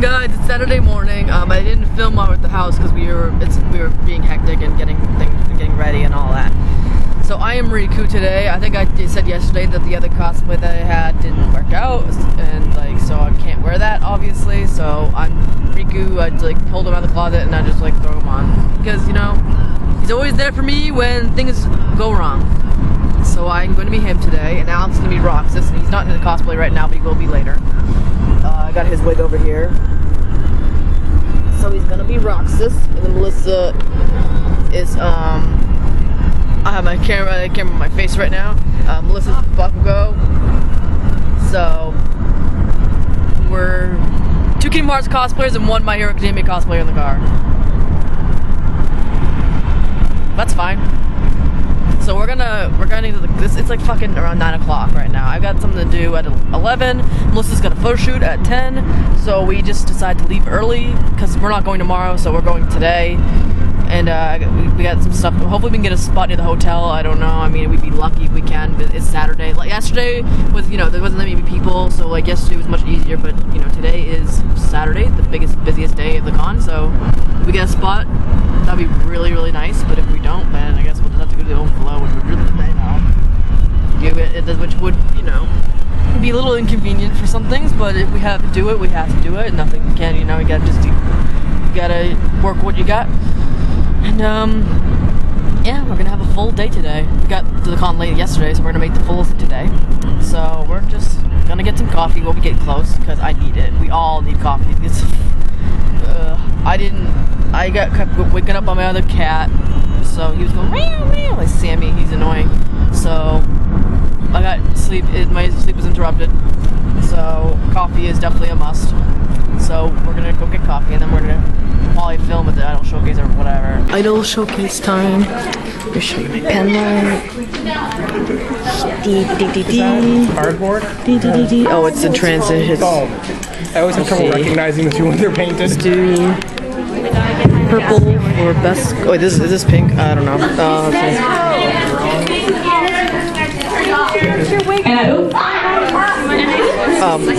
morning, guys. It's Saturday morning. I didn't film while we were at the house because we were being hectic and getting ready and all that. So I am Riku today. I think I said yesterday that the other cosplay that I had didn't work out, and so I can't wear that obviously. So I'm Riku. I pulled him out of the closet and I just throw him on because he's always there for me when things go wrong. So I'm going to be him today, and Alan's going to be Roxas, and he's not in the cosplay right now, but he will be later. I got his wig over here. So he's going to be Roxas, and then Melissa is, I have my camera on my face right now. Melissa's Bakugo. So, we're 2 Kingdom Hearts cosplayers and 1 My Hero Academia cosplayer in the car. That's fine. So we're gonna do this. It's fucking around 9 o'clock right now. I've got something to do at 11. Melissa's got a photo shoot at 10. So we just decided to leave early because we're not going tomorrow. So we're going today. And we got some stuff. Hopefully we can get a spot near the hotel. I don't know. I mean, we'd be lucky if we can. But it's Saturday. Yesterday was, there wasn't that many people. So yesterday was much easier. But today is Saturday, the busiest day of the con. So if we get a spot, that'd be really, really nice. But if we don't, then I guess we'll just have to go to the overflow, which would really which would be a little inconvenient for some things. But if we have to do it, we have to do it. Nothing can, you gotta work what you got. And yeah, we're gonna have a full day today. We got to the con late yesterday, so we're gonna make the full today. So we're just gonna get some coffee when we get close because I need it. We all need coffee. I kept waking up on my other cat, so he was going meow meow like Sammy. He's annoying. So I got sleep. My sleep was interrupted. So coffee is definitely a must. So we're gonna go get coffee, and then we're gonna probably film at the Idol Showcase or whatever. Idol Showcase time. Let me show you my pen light. Cardboard? Oh, it's in transit. I always have trouble recognizing the two when they're painted. Let's do purple for best. Oh, is this pink? I don't know.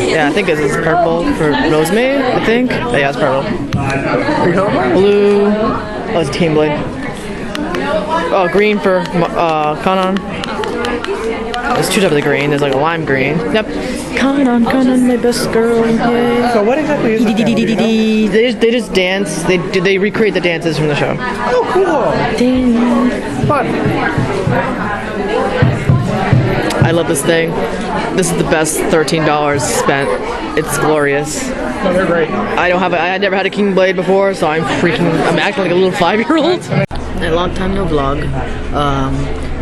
Yeah, I think this is purple for Rosemary, I think. Yeah, it's purple. Blue. Oh, it's Team Blade. Oh, green for Kanon. There's 2 types of green. There's a lime green. Yep. Kanon, my best girl. Yay. So what exactly is it? They just dance. They recreate the dances from the show. Oh, cool. Dang. Fun. I love this thing. This is the best $13 spent. It's glorious. No, they're great. I never had a King Blade before, so I'm acting like a little 5-year-old. A long time no vlog.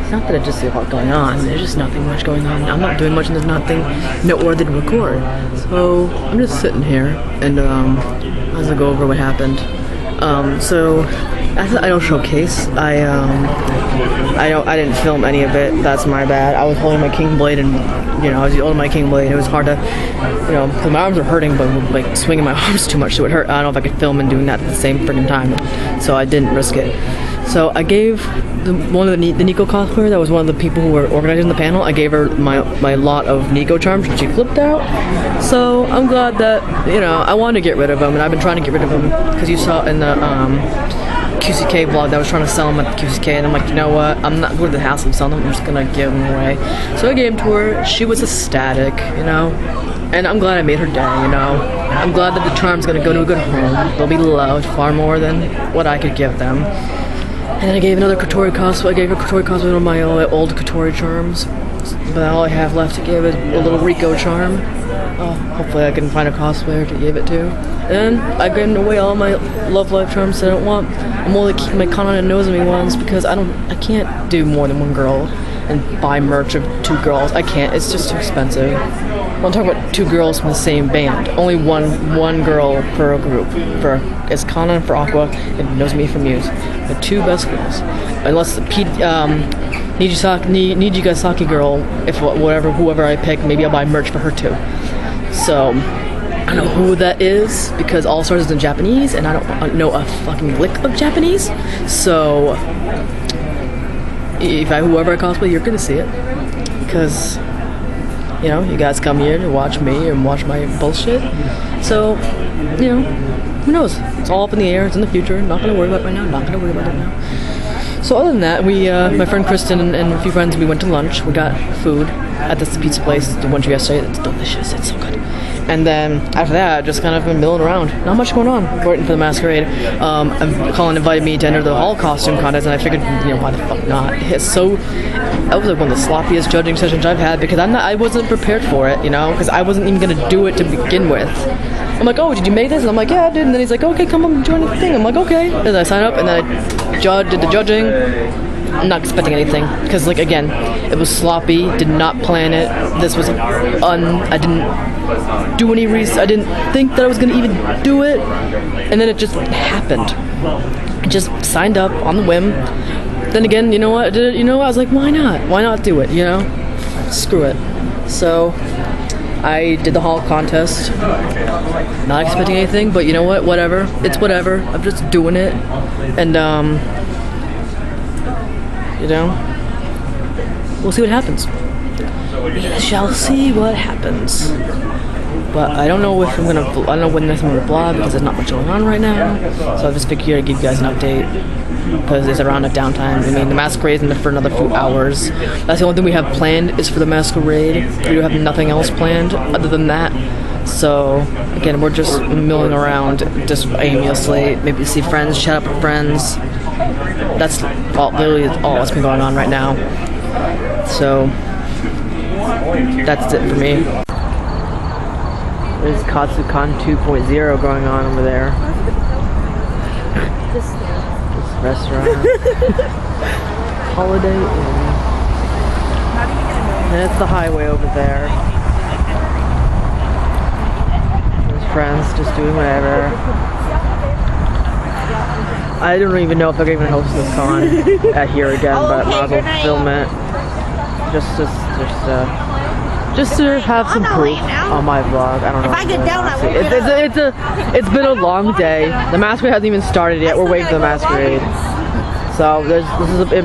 It's not that I just see a lot going on. There's just nothing much going on. I'm not doing much, and there's nothing noteworthy to record. So I'm just sitting here, and I'll go over what happened. So at the Idol Showcase, I didn't film any of it. That's my bad. I was holding my King Blade, and I was holding my King Blade. It was hard to, because my arms were hurting, but swinging my arms too much, so it hurt. I don't know if I could film and doing that at the same freaking time, so I didn't risk it. So I gave one of the Nico cosplayer, that was one of the people who were organizing the panel, I gave her my lot of Nico charms, and she flipped out. So I'm glad that, I wanted to get rid of them, and I've been trying to get rid of them, because you saw in the QCK vlog that I was trying to sell them at the QCK, and I'm like, you know what, I'm not going to the house and sell them, I'm just gonna give them away. So I gave them to her. She was ecstatic, and I'm glad I made her day, I'm glad that the charm's gonna go to a good home. They'll be loved far more than what I could give them. And then I gave another Kotori cosplay. I gave a Kotori cosplay one of my old Kotori charms. But all I have left to give is a little Rico charm. Hopefully I can find a cosplayer to give it to. And I've given away all my Love Life charms that I don't want. I'm only keeping my Kanon and Nozomi ones because I can't do more than 1 girl and buy merch of 2 girls. I can't. It's just too expensive. I'm talking about 2 girls from the same band. Only one girl per group. It's Kanon for Aqua and Nozomi for Muse. The 2 best girls. Unless the Nijigasaki girl, whoever I pick, maybe I'll buy merch for her too. So I don't know who that is because All Stars is in Japanese and I don't know a fucking lick of Japanese. So whoever I cosplay, you're gonna see it because You know, you guys come here to watch me and watch my bullshit. So, you know, who knows? It's all up in the air. It's in the future. Not gonna worry about it right now. Not gonna worry about it now. So other than that, we, my friend Kristen and a few friends, we went to lunch. We got food at this pizza place. The one you guys say, it's delicious. It's so good. And then after that, just kind of been milling around. Not much going on. Waiting for the masquerade. Colin invited me to enter the hall costume contest, and I figured, you know, why the fuck not? It's so. That was like one of the sloppiest judging sessions I've had because I wasn't prepared for it, you know, because I wasn't even gonna do it to begin with. I'm like, oh, did you make this? And I'm like, yeah, I did. And then he's like, okay, come on, join the thing. I'm like, okay. And then I signed up, and then I did the judging. I'm not expecting anything because, like, again, it was sloppy. Did not plan it. This was I didn't do any research. I didn't think that I was gonna even do it, and then it just happened. I just signed up on the whim. Then again, you know what? I was like, why not? Why not do it? You know, screw it. So I did the hall contest. Not expecting anything, but you know what? Whatever. It's whatever. I'm just doing it, and you know, we'll see what happens. We shall see what happens. But I don't know if I don't know when I'm gonna vlog because there's not much going on right now. So I just figured I'd give you guys an update because it's around a downtime. I mean, the masquerade is for another few hours. That's the only thing we have planned is for the masquerade. We have nothing else planned other than that. So again, we're just milling around just aimlessly. Maybe see friends, chat up with friends. That's literally all that's been going on right now. So that's it for me. There's Katsucon 2.0 going on over there. This restaurant. Holiday Inn. And it's the highway over there. There's friends just doing whatever. I don't even know if they're even host this con here again, but might as well film it. Just to have some proof on my vlog. I don't know. If I get down, I will. It's been a long day. The masquerade hasn't even started yet. We're waiting for the masquerade. So this is a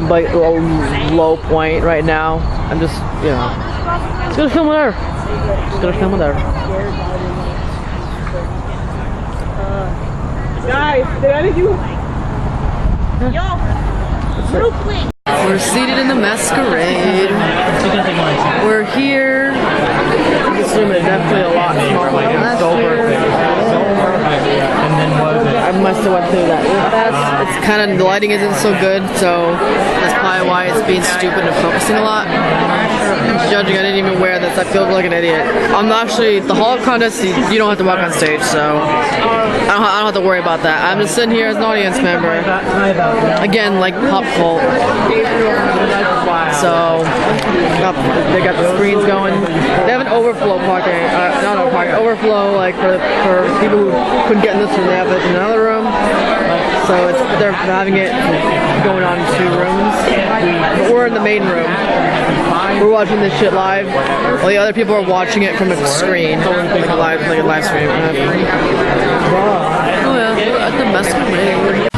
low point right now. I'm just, you know, just gonna film with her. Just gonna film with her. Guys, did any of you? We're seated in the masquerade. We're here. I assume it's definitely a lot smaller than last year. I must have went through that real fast. It's kind of, the lighting isn't so good, so that's probably why it's being stupid and focusing a lot. Judging, I didn't even wear this. I feel like an idiot. I'm actually, the hall contest, you don't have to walk on stage, so I don't have to worry about that. I'm just sitting here as an audience member. Again, like pop cult. So they got the screens going. They have an overflow parking, not a parking, overflow like for people who couldn't get in this room. They have it in another room. So they're having it going on in 2 rooms. But we're in the main room. We're watching this shit live, while the other people are watching it from a screen, like a live stream. Oh yeah, we're at the masquerade.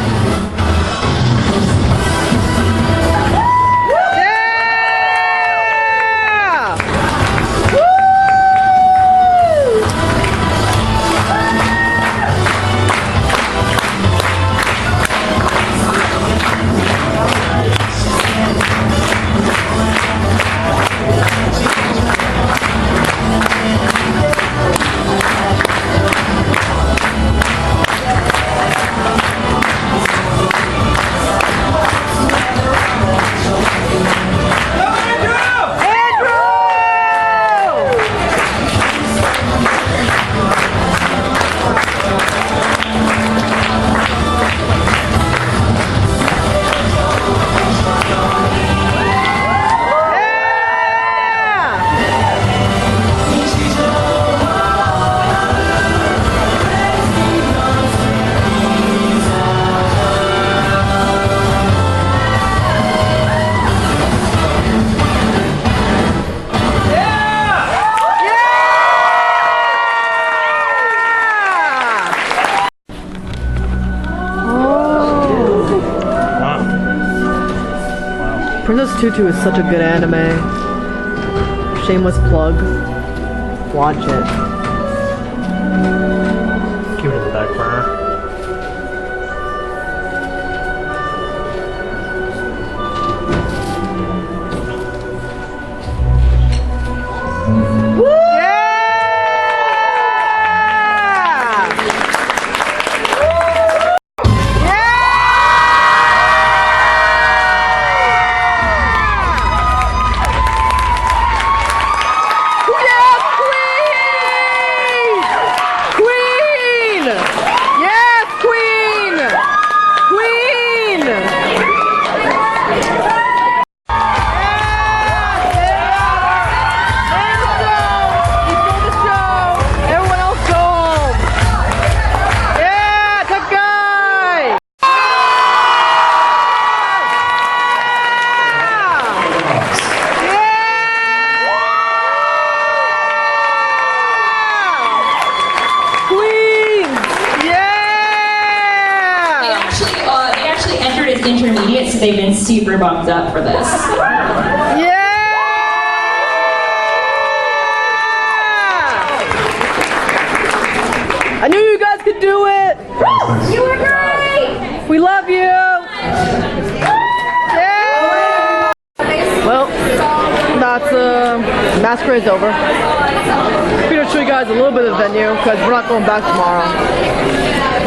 Princess Tutu is such a good anime. Shameless plug. watch it. Keep it in the back burner. Intermediate, so they've been super bumped up for this. Yeah! I knew you guys could do it! You were great! We love you! Yeah! Well, that's masquerade's over. I'm gonna show you guys a little bit of the venue because we're not going back tomorrow.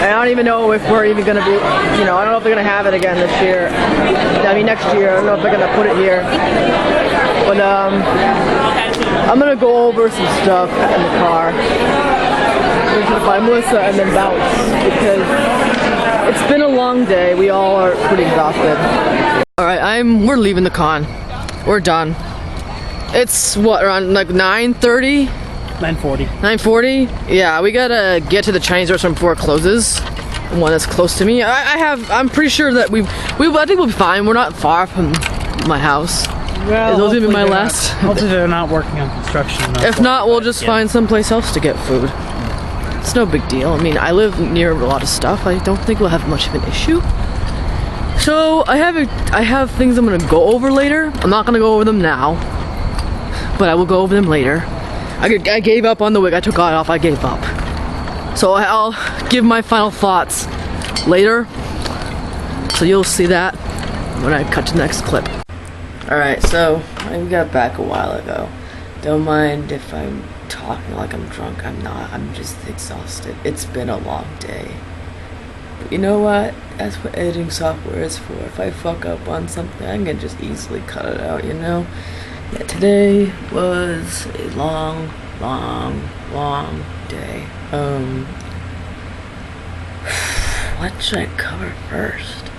And I don't even know if we're even gonna be, you know, I don't know if they're gonna have it again this year. I mean next year, I don't know if they're gonna put it here. But I'm gonna go over some stuff in the car. I'm gonna find Melissa and then bounce because it's been a long day. We all are pretty exhausted. Alright, we're leaving the con. We're done. It's what, around like 9:30? 9:40. 9:40? Yeah, we gotta get to the Chinese restaurant before it closes. One that's close to me. I'm pretty sure that I think we'll be fine. We're not far from my house. Well, those gonna be my last? Hopefully they're not working on construction. If not, we'll just find someplace else to get food. It's no big deal. I mean, I live near a lot of stuff. I don't think we'll have much of an issue. So I have things I'm gonna go over later. I'm not gonna go over them now, but I will go over them later. I gave up on the wig. I took it off. I gave up. So I'll give my final thoughts later. So you'll see that when I cut to the next clip. Alright, so I got back a while ago. Don't mind if I'm talking like I'm drunk. I'm not. I'm just exhausted. It's been a long day. But you know what? That's what editing software is for. If I fuck up on something, I can just easily cut it out, you know? Yeah, today was a long day. What should I cover first?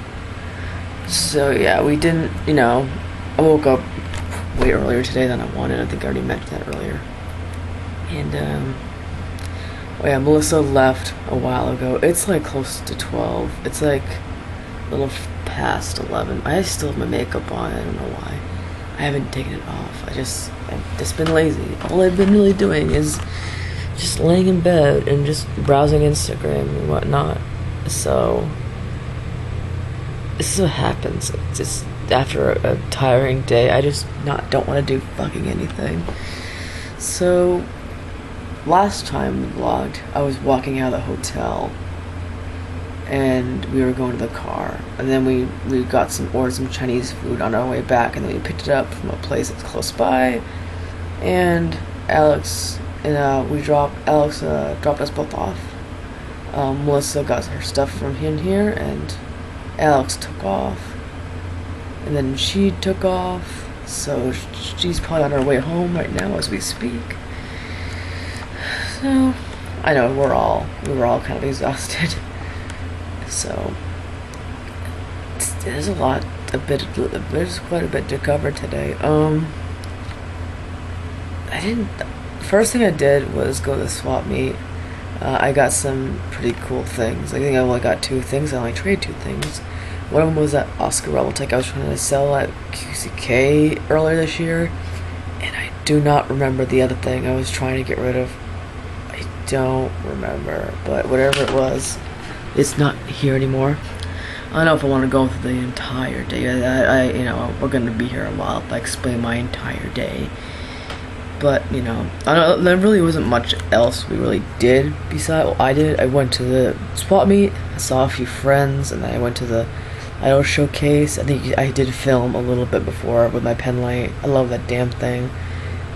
So yeah, we didn't, you know, I woke up way earlier today than I wanted. I think I already mentioned that earlier. And oh yeah, Melissa left a while ago. It's like close to 12. It's like a little past 11. I still have my makeup on. I don't know why. I haven't taken it off. I've just been lazy. All I've been really doing is just laying in bed and just browsing Instagram and whatnot. So this is what happens. It's just after a tiring day, I just don't want to do fucking anything. So last time we vlogged, I was walking out of the hotel and we were going to the car, and then we ordered some Chinese food on our way back, and then we picked it up from a place that's close by, and Alex dropped us both off. Melissa got her stuff from here, and Alex took off, and then she took off, so she's probably on her way home right now as we speak. So I know we were all kind of exhausted. So there's quite a bit to cover today. First thing I did was go to the swap meet. I got some pretty cool things. I think I only got 2 things. I only traded 2 things. One of them was that Oscar Rebeltech I was trying to sell at QCK earlier this year, and I do not remember the other thing I was trying to get rid of. I don't remember, but whatever it was, it's not here anymore. I don't know if I want to go through the entire day. You know, we're gonna be here a while if I explain my entire day. But, you know, I don't, there really wasn't much else we really did besides, well, I did. I went to the spot meet, I saw a few friends, and then I went to the idol showcase. I think I did film a little bit before with my pen light. I love that damn thing.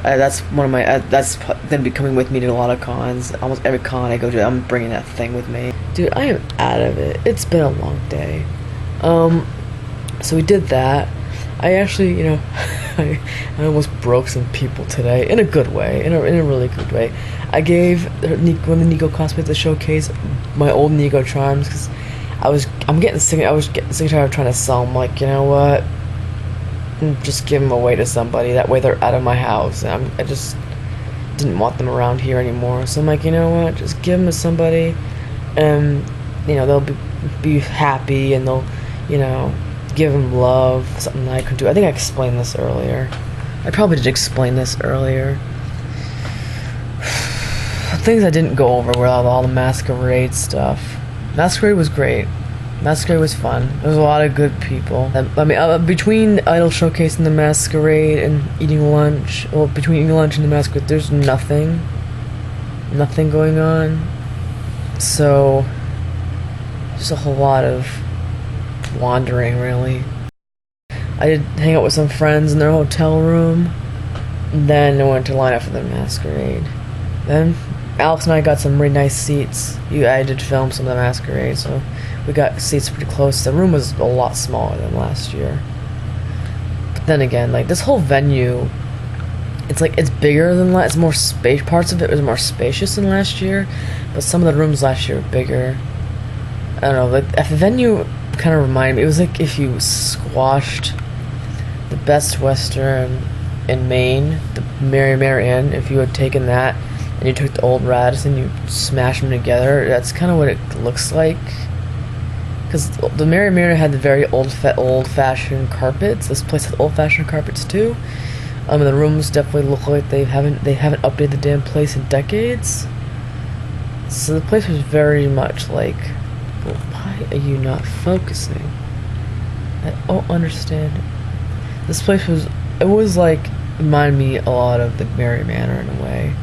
That's one of my, that's gonna be coming with me to a lot of cons. Almost every con I go to, I'm bringing that thing with me. Dude, I am out of it. It's been a long day. So we did that. I actually, you know, I almost broke some people today in a good way, in a really good way. I gave when the Nico cosplay at the showcase my old Nico charms because I was getting sick and tired of trying to sell them. Like, you know what? Just give them away to somebody. That way they're out of my house. And I just didn't want them around here anymore. So I'm like, you know what? Just give them to somebody, and you know they'll be happy, and they'll, you know, give them love. Something that I could do. I think I explained this earlier. I probably did explain this earlier. Things I didn't go over were all the masquerade stuff. Masquerade was great. Masquerade was fun. There was a lot of good people. I mean, between Idol Showcase and the Masquerade and eating lunch, well, between eating lunch and the Masquerade, there's nothing going on. So, just a whole lot of wandering, really. I did hang out with some friends in their hotel room, and then I went to line up for the Masquerade. Then Alex and I got some really nice seats. I did film some of the Masquerade, so we got seats pretty close. The room was a lot smaller than last year. But then again, like, this whole venue, it's like, it's bigger than last, it's more space, parts of it was more spacious than last year, but some of the rooms last year were bigger. I don't know, like, the venue kind of reminded me, it was like if you squashed the Best Western in Maine, the Mary Inn, if you had taken that and you took the old Radisson, you smashed them together. That's kind of what it looks like. Because the Mary had the very old-fashioned carpets. This place has old-fashioned carpets too. The rooms definitely look like they haven't updated the damn place in decades. So the place was very much like, well, why are you not focusing? I don't understand. This place was like, reminded me a lot of the Mary Manor in a way.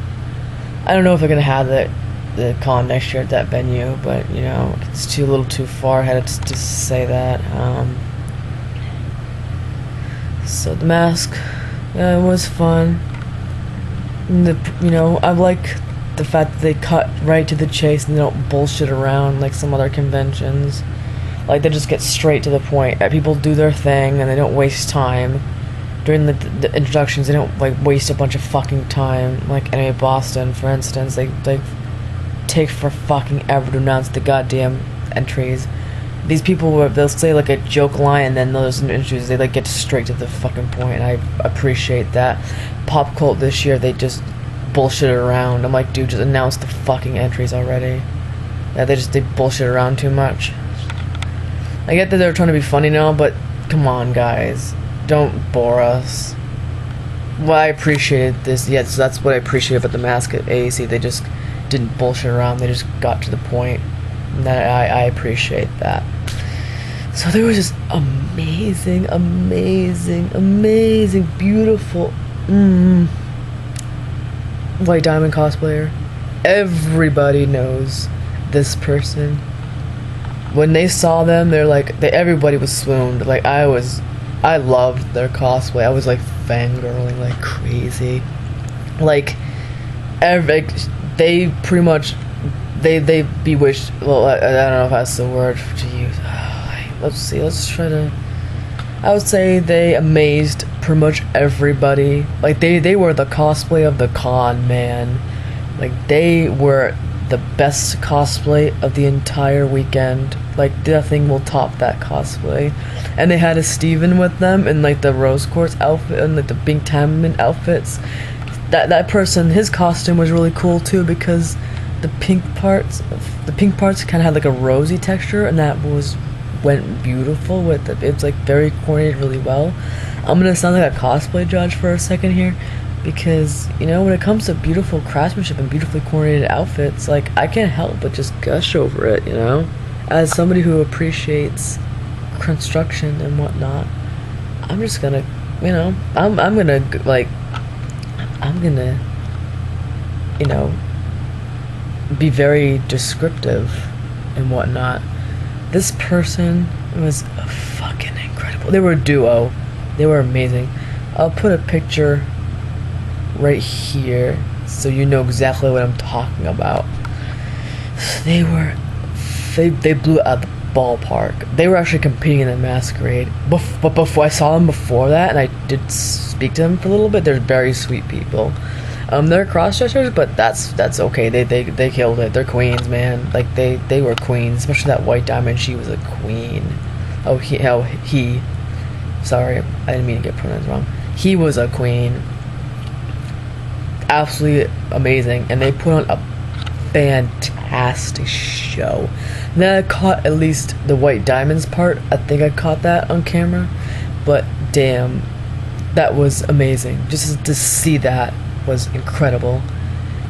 I don't know if they're gonna have the con next year at that venue, but you know, it's a little too far ahead to say that. So the mask was fun. You know, I like the fact that they cut right to the chase and they don't bullshit around like some other conventions. Like, they just get straight to the point. People do their thing and they don't waste time. During the introductions, they don't like waste a bunch of fucking time. Like Anime Boston, for instance, they take for fucking ever to announce the goddamn entries. These people, they'll say like a joke line and then those entries, they like get straight to the fucking point, and I appreciate that. Pop Cult this year, they just bullshit around. I'm like, dude, just announce the fucking entries already. Yeah, they bullshit around too much. I get that they're trying to be funny now, but come on, guys. Don't bore us. Well, I appreciated this. Yes, that's what I appreciate about the mask at AAC. They just didn't bullshit around. They just got to the point. And that I appreciate that. So there was just amazing, beautiful White Diamond cosplayer. Everybody knows this person. When they saw them, they're like, everybody was swooned. Like, I loved their cosplay. I was like fangirling like crazy. Like, they pretty much, they bewitched. Well, I don't know if that's the word to use. Let's see. Let's try to. I would say they amazed pretty much everybody. Like, they were the cosplay of the con, man. Like, they were the best cosplay of the entire weekend. Like, nothing will top that cosplay. And they had a Steven with them in like the rose quartz outfit and like the pink Tamman outfits. That person, his costume was really cool too, because the pink parts kind of had like a rosy texture, and that went beautiful with it. It's like very coordinated really well. I'm gonna sound like a cosplay judge for a second here, because, you know, when it comes to beautiful craftsmanship and beautifully coordinated outfits, like, I can't help but just gush over it, you know? As somebody who appreciates construction and whatnot, I'm just gonna, you know, I'm gonna gonna, you know, be very descriptive and whatnot. This person was fucking incredible. They were a duo. They were amazing. I'll put a picture right here so you know exactly what I'm talking about. They blew it out of the ballpark. They were actually competing in the masquerade. But before I saw them before that, and I did speak to them for a little bit, they're very sweet people. They're cross-dressers, but that's okay. They killed it. They're queens, man. Like they were queens, especially that White Diamond. She was a queen. He. Sorry, I didn't mean to get pronouns wrong. He was a queen. Absolutely amazing, and they put on a fantastic show. Then I caught at least the White Diamonds part. I think I caught that on camera, but damn, that was amazing. Just to see that was incredible.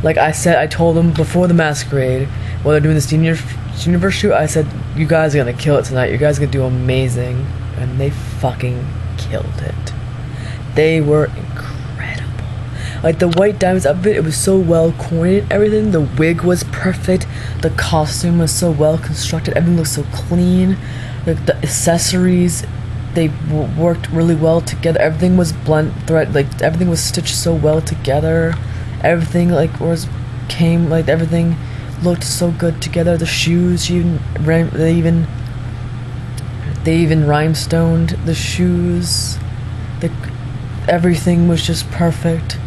Like I said, I told them before the masquerade, while they're doing this universe shoot, I said, you guys are gonna kill it tonight. You guys are gonna do amazing. And they fucking killed it. They were incredible. Like the White Diamonds outfit, it was so well coordinated, everything. The wig was perfect. The costume was so well constructed. Everything looked so clean. Like the accessories, they worked really well together. Everything was everything was stitched so well together. Everything everything looked so good together. The shoes, they even rhinestoned the shoes. Everything was just perfect.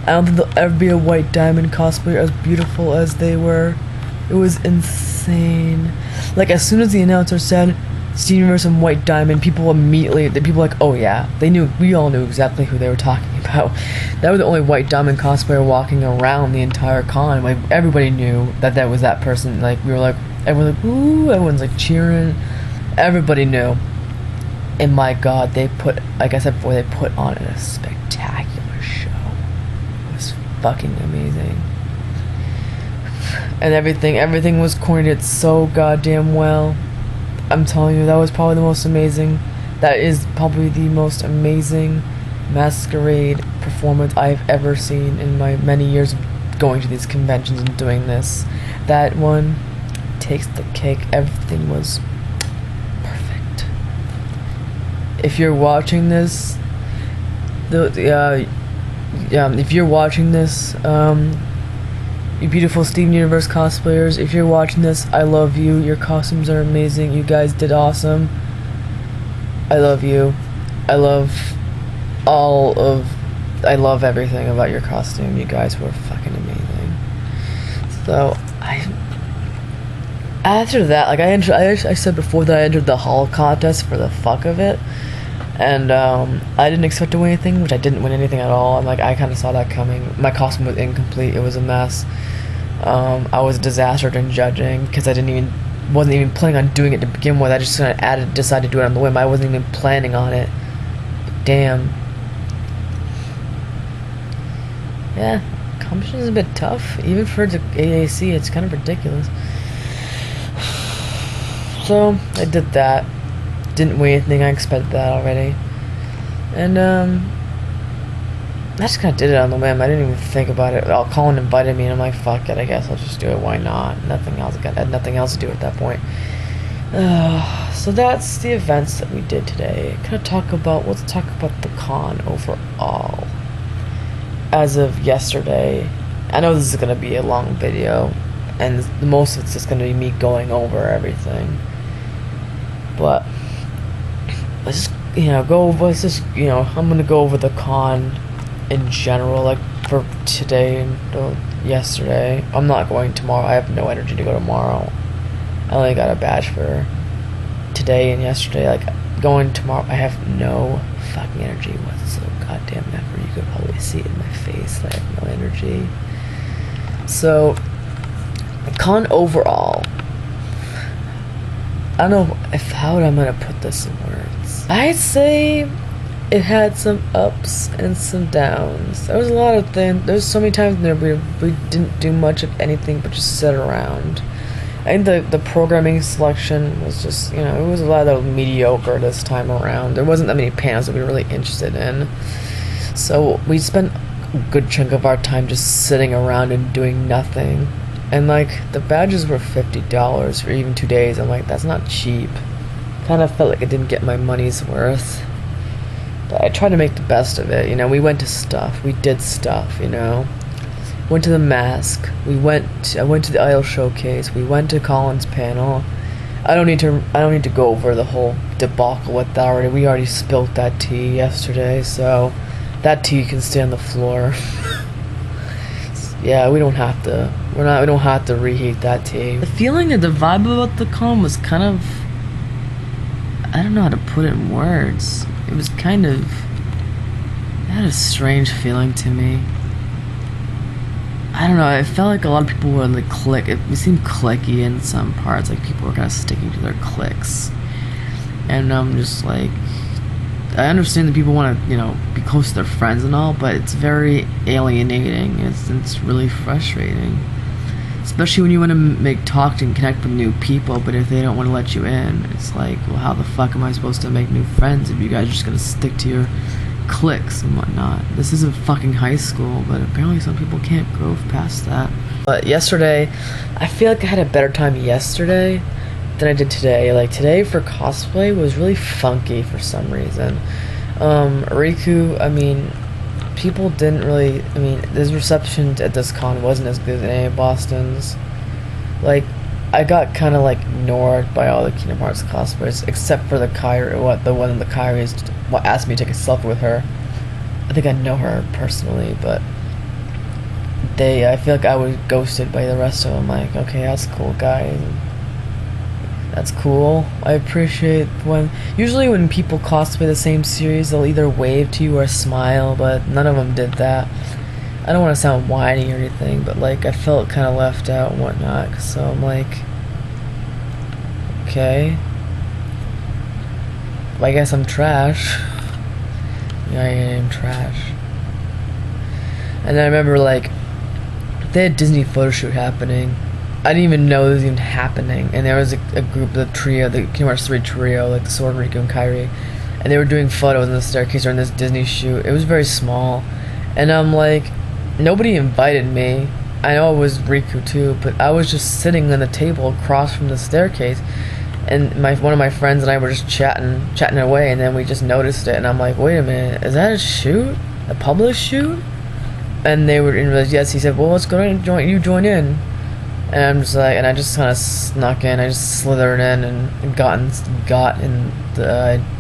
I don't think there'll ever be a White Diamond cosplayer as beautiful as they were. It was insane. Like as soon as the announcer said Steven Universe and White Diamond, people were like, oh yeah, we all knew exactly who they were talking about. That was the only White Diamond cosplayer walking around the entire con. Like everybody knew that was that person. Like everyone's like, ooh, everyone's like cheering. Everybody knew. And my god, like I said before, they put on a spectacular show. It was fucking amazing. And everything was coordinated so goddamn well. I'm telling you, that was probably the most amazing. That is probably the most amazing masquerade performance I've ever seen in my many years of going to these conventions and doing this. That one takes the cake. Everything was perfect. If you're watching this, if you're watching this, you beautiful Steven Universe cosplayers, if you're watching this, I love you. Your costumes are amazing. You guys did awesome. I love you. I love everything about your costume. You guys were fucking amazing. So after that, like I said before that I entered the Hall contest for the fuck of it, and I didn't expect to win anything, which I didn't win anything at all. And like I kind of saw that coming. My costume was incomplete. It was a mess. I was a disaster in judging because I wasn't even planning on doing it to begin with. I just decided to do it on the whim. I wasn't even planning on it. But damn. Yeah, competition is a bit tough, even for the AAC. It's kind of ridiculous. So I did that. Didn't win anything. I expected that already. And I just kind of did it on the whim. I didn't even think about it. Colin invited me, and I'm like, fuck it, I guess I'll just do it. Why not? Nothing else. I had nothing else to do at that point. So that's the events that we did today. Let's talk about the con overall. As of yesterday, I know this is going to be a long video, and most of it's just going to be me going over everything. But let's just, I'm going to go over the con in general, like for today and yesterday. I'm not going tomorrow. I have no energy to go tomorrow. I only got a badge for today and yesterday. Like going tomorrow, I have no fucking energy whatsoever. Goddamn ever. You could probably see it in my face. I have no energy. So, the con overall, I don't know how I'm gonna put this in words. I'd say it had some ups and some downs. There was a lot of things. There was so many times in there we didn't do much of anything but just sit around. I think the programming selection was just, it was a lot of mediocre this time around. There wasn't that many panels that we were really interested in. So we spent a good chunk of our time just sitting around and doing nothing. And like the badges were $50 for even 2 days. I'm like, that's not cheap. Kind of felt like I didn't get my money's worth. But I tried to make the best of it. You know, we went to stuff. We did stuff, you know. Went to the mask. I went to the idol showcase. We went to Colin's panel. I don't need to go over the whole debacle with that already. We already spilt that tea yesterday, so that tea can stay on the floor. Yeah, we don't have to reheat that tea. The feeling of the vibe about the con was kind of, I don't know how to put it in words. It was kind of, it had a strange feeling to me. I don't know, it felt like a lot of people were in the clique. It seemed cliquey in some parts, like people were kind of sticking to their cliques. And I'm just like, I understand that people want to, you know, be close to their friends and all, but it's very alienating. It's really frustrating. Especially when you want to talk and connect with new people, but if they don't want to let you in, it's like, well, how the fuck am I supposed to make new friends if you guys are just going to stick to your cliques and whatnot? This isn't fucking high school, but apparently some people can't grow past that. But yesterday, I feel like I had a better time yesterday than I did today. Like today for cosplay was really funky for some reason. Riku, I mean, people didn't really, I mean, this reception at this con wasn't as good as any of Boston's. Like, I got kind of like ignored by all the Kingdom Hearts cosplayers, except for the one of the Kairis asked me to take a selfie with her. I think I know her personally, but I feel like I was ghosted by the rest of them. Like, okay, that's cool, guys. That's cool. I appreciate usually when people cosplay the same series, they'll either wave to you or smile, but none of them did that. I don't want to sound whiny or anything, but like I felt kind of left out and whatnot, so I'm like, okay, well, I guess I'm trash. Yeah, I am trash. And then I remember like they had Disney photo shoot happening. I didn't even know it was even happening, and there was a group, the trio, the Kingdom Hearts 3 trio, like the Sword, Riku, and Kairi, and they were doing photos in the staircase during this Disney shoot. It was very small, and I'm like, nobody invited me. I know it was Riku too, but I was just sitting on the table across from the staircase, and one of my friends and I were just chatting away, and then we just noticed it, and I'm like, wait a minute, is that a shoot? A public shoot? And they were in, yes, he said, well, let's go in and join in. And I'm just like, and I just kind of snuck in. I just slithered in and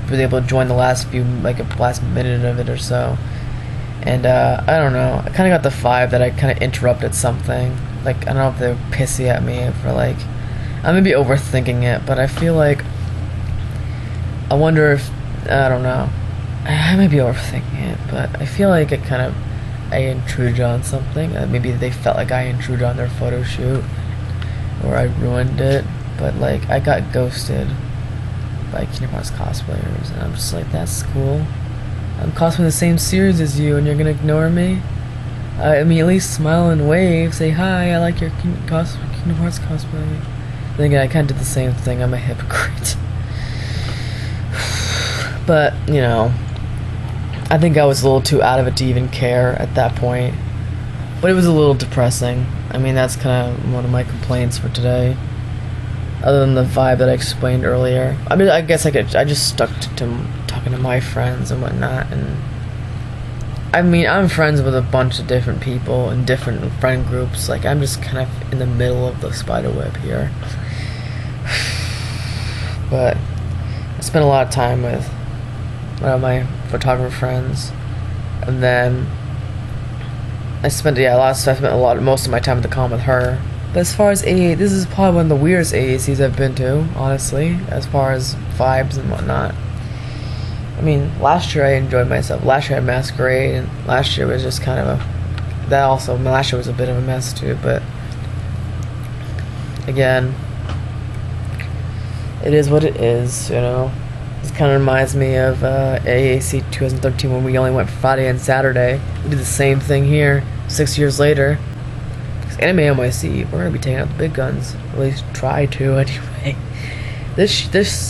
was able to join the last last minute of it or so. And I don't know. I kind of got the vibe that I kind of interrupted something. Like, I don't know if they're pissy at me for like, I may be overthinking it, but I feel like, I wonder if, I don't know. I might be overthinking it, but I feel like I intruded on something. Maybe they felt like I intruded on their photo shoot, or I ruined it. But like, I got ghosted by Kingdom Hearts cosplayers, and I'm just like, that's cool. I'm cosplaying the same series as you, and you're gonna ignore me? I mean, at least smile and wave, say hi. I like your Kingdom Hearts cosplay. Then again, I kind of did the same thing. I'm a hypocrite. But you know, I think I was a little too out of it to even care at that point. But it was a little depressing. I mean, that's kind of one of my complaints for today. Other than the vibe that I explained earlier. I mean, I guess I just stuck to talking to my friends and whatnot. And I mean, I'm friends with a bunch of different people in different friend groups. Like, I'm just kind of in the middle of the spider web here. But I spent a lot of time with one of my photographer friends, and then I spent most of my time at the con with her. But as far as AAC, this is probably one of the weirdest AACs I've been to, honestly, as far as vibes and whatnot. I mean, last year I enjoyed myself. Last year I had Masquerade, and last year was just kind of last year was a bit of a mess too, but again, it is what it is, you know. This kind of reminds me of AAC 2013 when we only went Friday and Saturday. We did the same thing here 6 years later. Because Anime NYC, we're going to be taking out the big guns. At least try to, anyway. This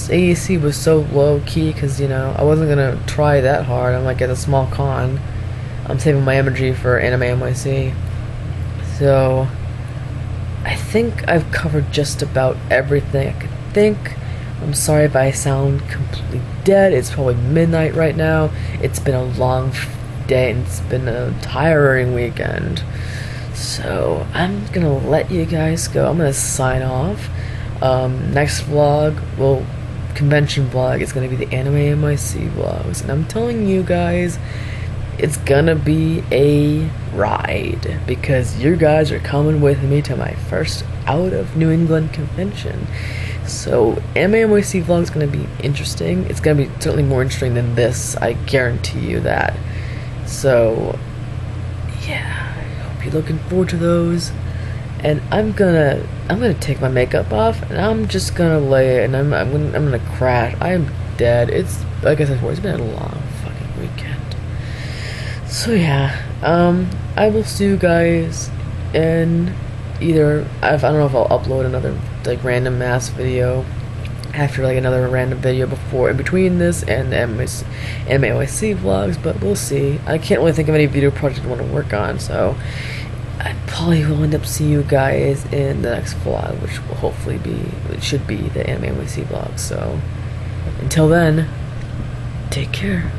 AAC was so low-key because, you know, I wasn't going to try that hard. I'm like at a small con. I'm saving my energy for Anime NYC. So I think I've covered just about everything I could think. I'm sorry if I sound completely dead. It's probably midnight right now. It's been a long day and it's been a tiring weekend. So I'm gonna let you guys go. I'm gonna sign off. Next vlog, well, convention vlog, is gonna be the Anime NYC vlogs. And I'm telling you guys, it's gonna be a ride because you guys are coming with me to my first out of New England convention. So Anime NYC vlog is gonna be interesting. It's gonna be certainly more interesting than this, I guarantee you that. So yeah, I hope you're looking forward to those. And I'm gonna take my makeup off and I'm just gonna lay it and I'm gonna crash. I am dead. It's like I said before, it's been a long fucking weekend. So yeah, I will see you guys in either, I don't know if I'll upload another like random mass video after like another random video before in between this and the NYC vlogs, but we'll see. I can't really think of any video project I want to work on, so I probably will end up seeing you guys in the next vlog, which will hopefully be, it should be the Anime NYC vlog. So until then, take care.